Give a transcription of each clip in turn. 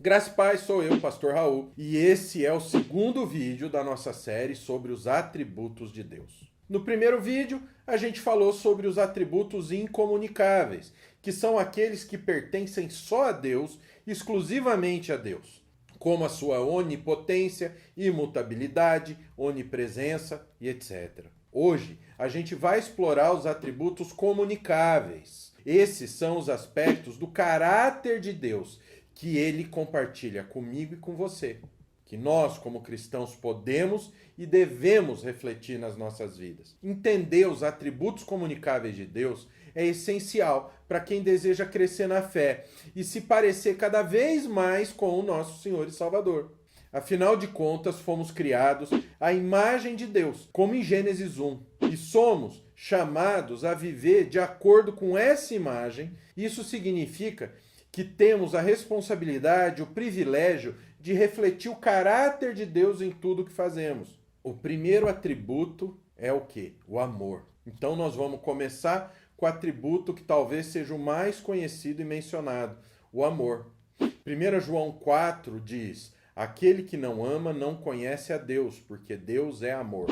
Graça e paz, sou eu, Pastor Raul, e esse é o segundo vídeo da nossa série sobre os atributos de Deus. No primeiro vídeo, a gente falou sobre os atributos incomunicáveis, que são aqueles que pertencem só a Deus, exclusivamente a Deus, como a sua onipotência, imutabilidade, onipresença e etc. Hoje, a gente vai explorar os atributos comunicáveis. Esses são os aspectos do caráter de Deus que ele compartilha comigo e com você, que nós, como cristãos, podemos e devemos refletir nas nossas vidas. Entender os atributos comunicáveis de Deus é essencial para quem deseja crescer na fé e se parecer cada vez mais com o nosso Senhor e Salvador. Afinal de contas, fomos criados à imagem de Deus, como em Gênesis 1, e somos chamados a viver de acordo com essa imagem. Isso significa que temos a responsabilidade, o privilégio de refletir o caráter de Deus em tudo que fazemos. O primeiro atributo é o quê? O amor. Então nós vamos começar com o atributo que talvez seja o mais conhecido e mencionado, o amor. 1 João 4 diz: aquele que não ama não conhece a Deus, porque Deus é amor.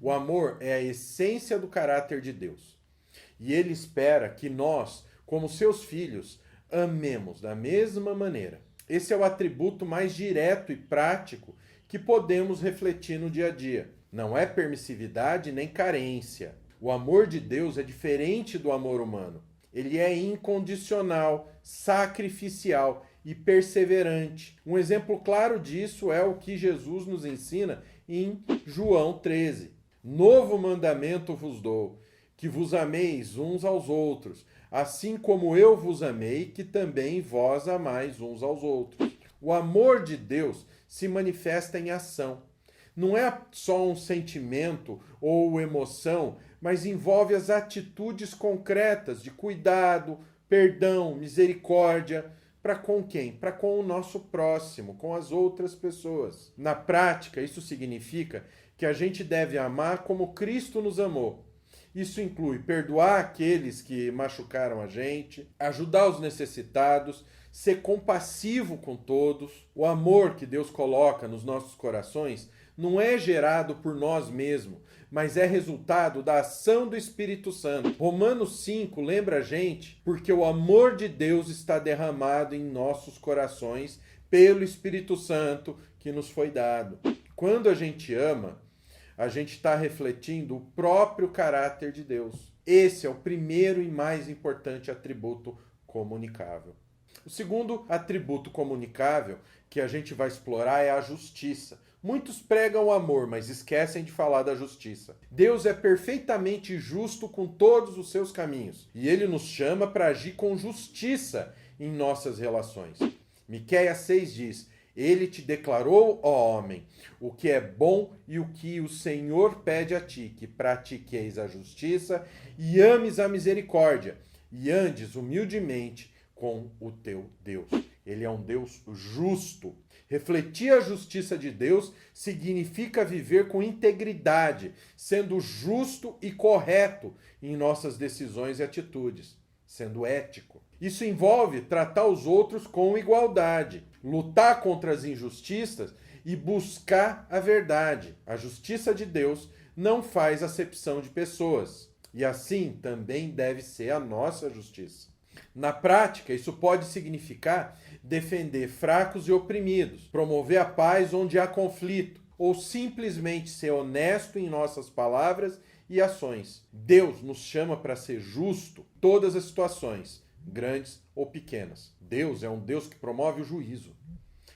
O amor é a essência do caráter de Deus. E ele espera que nós, como seus filhos, amemos da mesma maneira. Esse é o atributo mais direto e prático que podemos refletir no dia a dia. Não é permissividade nem carência. O amor de Deus é diferente do amor humano. Ele é incondicional, sacrificial e perseverante. Um exemplo claro disso é o que Jesus nos ensina em João 13. Novo mandamento vos dou, que vos ameis uns aos outros, assim como eu vos amei, que também vós amais uns aos outros. O amor de Deus se manifesta em ação. Não é só um sentimento ou emoção, mas envolve as atitudes concretas de cuidado, perdão, misericórdia. Para com quem? Para com o nosso próximo, com as outras pessoas. Na prática, isso significa que a gente deve amar como Cristo nos amou. Isso inclui perdoar aqueles que machucaram a gente, ajudar os necessitados, ser compassivo com todos. O amor que Deus coloca nos nossos corações não é gerado por nós mesmos, mas é resultado da ação do Espírito Santo. Romanos 5 lembra a gente, porque o amor de Deus está derramado em nossos corações pelo Espírito Santo que nos foi dado. Quando a gente ama, a gente está refletindo o próprio caráter de Deus. Esse é o primeiro e mais importante atributo comunicável. O segundo atributo comunicável que a gente vai explorar é a justiça. Muitos pregam o amor, mas esquecem de falar da justiça. Deus é perfeitamente justo com todos os seus caminhos, e ele nos chama para agir com justiça em nossas relações. Miqueias 6 diz: ele te declarou, ó homem, o que é bom e o que o Senhor pede a ti, que pratiqueis a justiça e ames a misericórdia, e andes humildemente com o teu Deus. Ele é um Deus justo. Refletir a justiça de Deus significa viver com integridade, sendo justo e correto em nossas decisões e atitudes, sendo ético. Isso envolve tratar os outros com igualdade, lutar contra as injustiças e buscar a verdade. A justiça de Deus não faz acepção de pessoas, e assim também deve ser a nossa justiça. Na prática, isso pode significar defender fracos e oprimidos, promover a paz onde há conflito, ou simplesmente ser honesto em nossas palavras e ações. Deus nos chama para ser justo em todas as situações, grandes ou pequenas. Deus é um Deus que promove o juízo.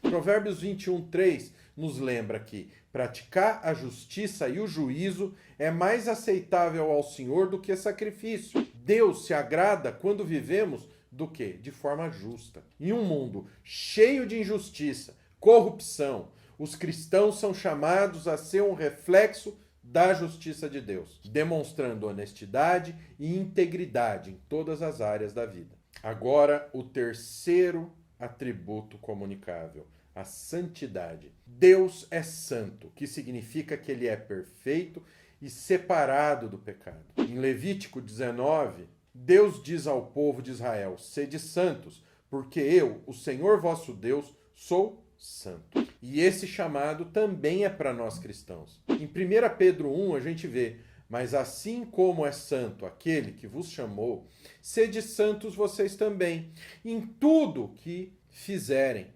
Provérbios 21:3 nos lembra que praticar a justiça e o juízo é mais aceitável ao Senhor do que sacrifício. Deus se agrada quando vivemos do quê? De forma justa. Em um mundo cheio de injustiça, corrupção, os cristãos são chamados a ser um reflexo da justiça de Deus, demonstrando honestidade e integridade em todas as áreas da vida. Agora, o terceiro atributo comunicável, a santidade. Deus é santo, que significa que ele é perfeito e separado do pecado. Em Levítico 19, Deus diz ao povo de Israel: sede santos, porque eu, o Senhor vosso Deus, sou santo. E esse chamado também é para nós cristãos. Em 1 Pedro 1 a gente vê: mas assim como é santo aquele que vos chamou, sede santos vocês também, em tudo que fizerem,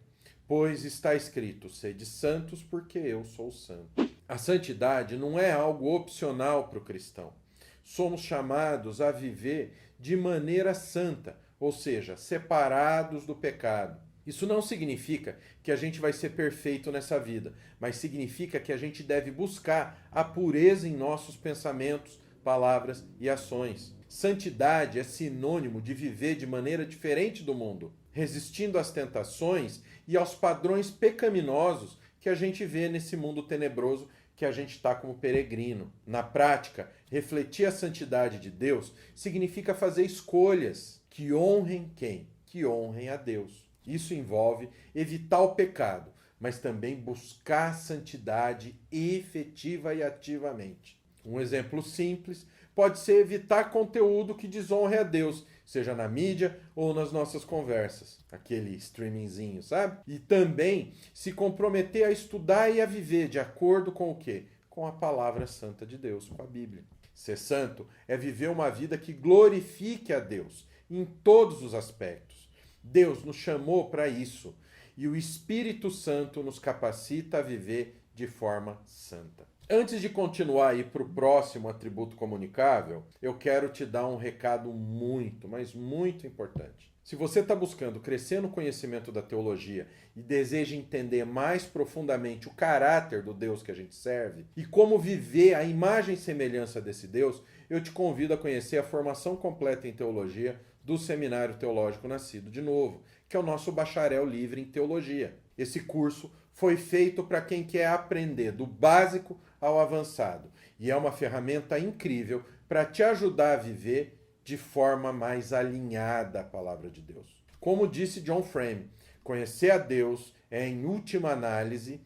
pois está escrito: sede santos porque eu sou santo. A santidade não é algo opcional para o cristão. Somos chamados a viver de maneira santa, ou seja, separados do pecado. Isso não significa que a gente vai ser perfeito nessa vida, mas significa que a gente deve buscar a pureza em nossos pensamentos, palavras e ações. Santidade é sinônimo de viver de maneira diferente do mundo, resistindo às tentações e aos padrões pecaminosos que a gente vê nesse mundo tenebroso que a gente está como peregrino. Na prática, refletir a santidade de Deus significa fazer escolhas que honrem quem? Que honrem a Deus. Isso envolve evitar o pecado, mas também buscar a santidade efetiva e ativamente. Um exemplo simples pode ser evitar conteúdo que desonre a Deus, seja na mídia ou nas nossas conversas, aquele streamingzinho, sabe? E também se comprometer a estudar e a viver de acordo com o quê? Com a palavra santa de Deus, com a Bíblia. Ser santo é viver uma vida que glorifique a Deus em todos os aspectos. Deus nos chamou para isso e o Espírito Santo nos capacita a viver de forma santa. Antes de continuar aí para o próximo atributo comunicável, eu quero te dar um recado muito, mas muito importante. Se você está buscando crescer no conhecimento da teologia e deseja entender mais profundamente o caráter do Deus que a gente serve e como viver a imagem e semelhança desse Deus, eu te convido a conhecer a formação completa em teologia do Seminário Teológico Nascido de Novo, que é o nosso bacharel livre em teologia. Esse curso foi feito para quem quer aprender do básico ao avançado e é uma ferramenta incrível para te ajudar a viver de forma mais alinhada à palavra de Deus. Como disse John Frame, conhecer a Deus é, em última análise,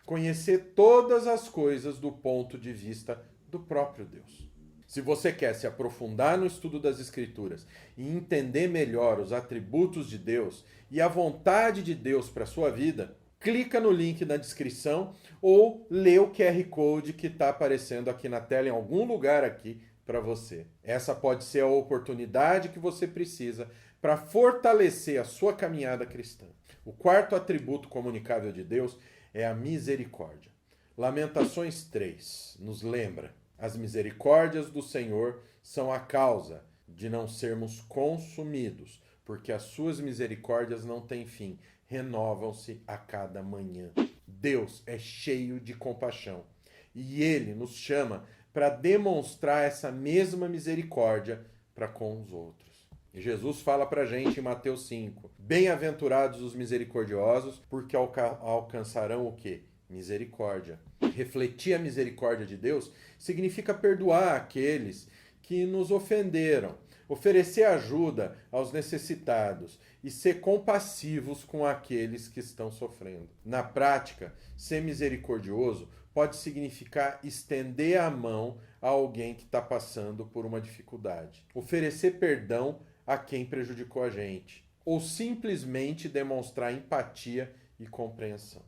conhecer todas as coisas do ponto de vista do próprio Deus. Se você quer se aprofundar no estudo das Escrituras e entender melhor os atributos de Deus e a vontade de Deus para a sua vida, clica no link na descrição ou lê o QR Code que está aparecendo aqui na tela, em algum lugar aqui para você. Essa pode ser a oportunidade que você precisa para fortalecer a sua caminhada cristã. O quarto atributo comunicável de Deus é a misericórdia. Lamentações 3 nos lembra: as misericórdias do Senhor são a causa de não sermos consumidos, porque as suas misericórdias não têm fim, renovam-se a cada manhã. Deus é cheio de compaixão e Ele nos chama para demonstrar essa mesma misericórdia para com os outros. E Jesus fala para a gente em Mateus 5, bem-aventurados os misericordiosos, porque alcançarão o quê? Misericórdia. Refletir a misericórdia de Deus significa perdoar aqueles que nos ofenderam, oferecer ajuda aos necessitados e ser compassivos com aqueles que estão sofrendo. Na prática, ser misericordioso pode significar estender a mão a alguém que está passando por uma dificuldade, oferecer perdão a quem prejudicou a gente, ou simplesmente demonstrar empatia e compreensão.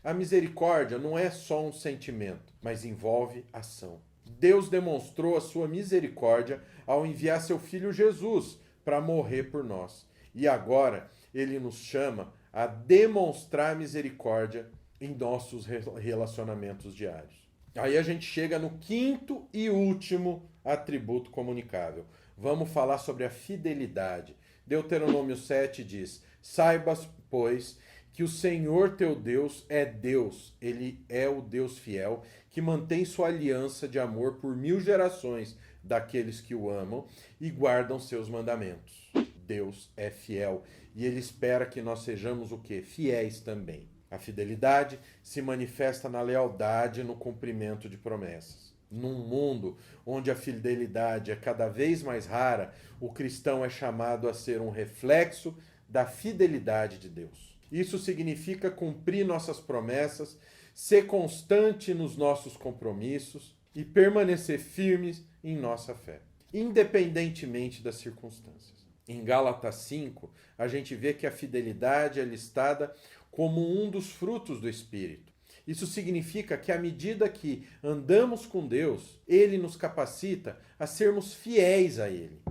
A misericórdia não é só um sentimento, mas envolve ação. Deus demonstrou a sua misericórdia ao enviar seu Filho Jesus para morrer por nós. E agora Ele nos chama a demonstrar misericórdia em nossos relacionamentos diários. Aí a gente chega no quinto e último atributo comunicável. Vamos falar sobre a fidelidade. Deuteronômio 7 diz: saibas, pois, que o Senhor teu Deus é Deus, Ele é o Deus fiel, que mantém sua aliança de amor por 1000 gerações daqueles que o amam e guardam seus mandamentos. Deus é fiel e Ele espera que nós sejamos o quê? Fiéis também. A fidelidade se manifesta na lealdade e no cumprimento de promessas. Num mundo onde a fidelidade é cada vez mais rara, o cristão é chamado a ser um reflexo da fidelidade de Deus. Isso significa cumprir nossas promessas, ser constante nos nossos compromissos e permanecer firmes em nossa fé, independentemente das circunstâncias. Em Gálatas 5, a gente vê que a fidelidade é listada como um dos frutos do Espírito. Isso significa que à medida que andamos com Deus, Ele nos capacita a sermos fiéis a Ele.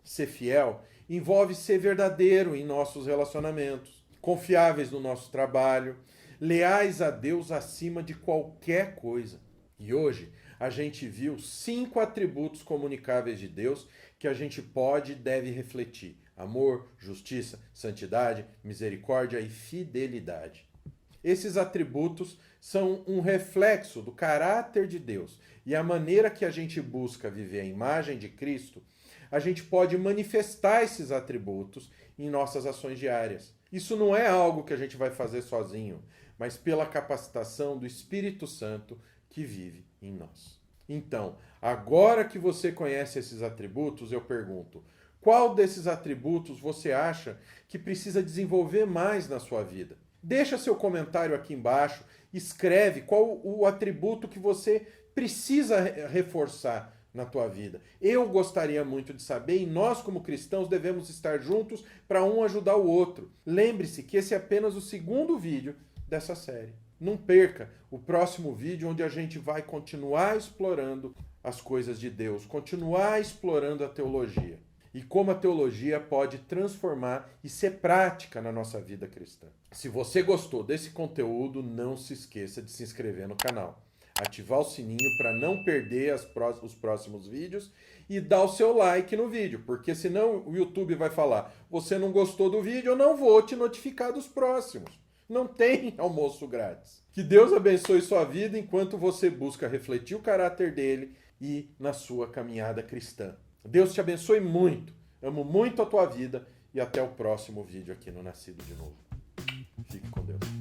Ser fiel envolve ser verdadeiro em nossos relacionamentos, confiáveis no nosso trabalho, leais a Deus acima de qualquer coisa. E hoje a gente viu 5 atributos comunicáveis de Deus que a gente pode e deve refletir: amor, justiça, santidade, misericórdia e fidelidade. Esses atributos são um reflexo do caráter de Deus, e a maneira que a gente busca viver a imagem de Cristo, a gente pode manifestar esses atributos em nossas ações diárias. Isso não é algo que a gente vai fazer sozinho, mas pela capacitação do Espírito Santo que vive em nós. Então, agora que você conhece esses atributos, eu pergunto: qual desses atributos você acha que precisa desenvolver mais na sua vida? Deixa seu comentário aqui embaixo, escreve qual o atributo que você precisa reforçar na tua vida. Eu gostaria muito de saber, e nós como cristãos devemos estar juntos para um ajudar o outro. Lembre-se que esse é apenas o segundo vídeo dessa série. Não perca o próximo vídeo, onde a gente vai continuar explorando as coisas de Deus, continuar explorando a teologia e como a teologia pode transformar e ser prática na nossa vida cristã. Se você gostou desse conteúdo, não se esqueça de se inscrever no canal, ativar o sininho para não perder os próximos vídeos e dar o seu like no vídeo, porque senão o YouTube vai falar: você não gostou do vídeo, eu não vou te notificar dos próximos. Não tem almoço grátis. Que Deus abençoe sua vida enquanto você busca refletir o caráter dele e na sua caminhada cristã. Deus te abençoe muito. Amo muito a tua vida e até o próximo vídeo aqui no Nascido de Novo. Fique com Deus.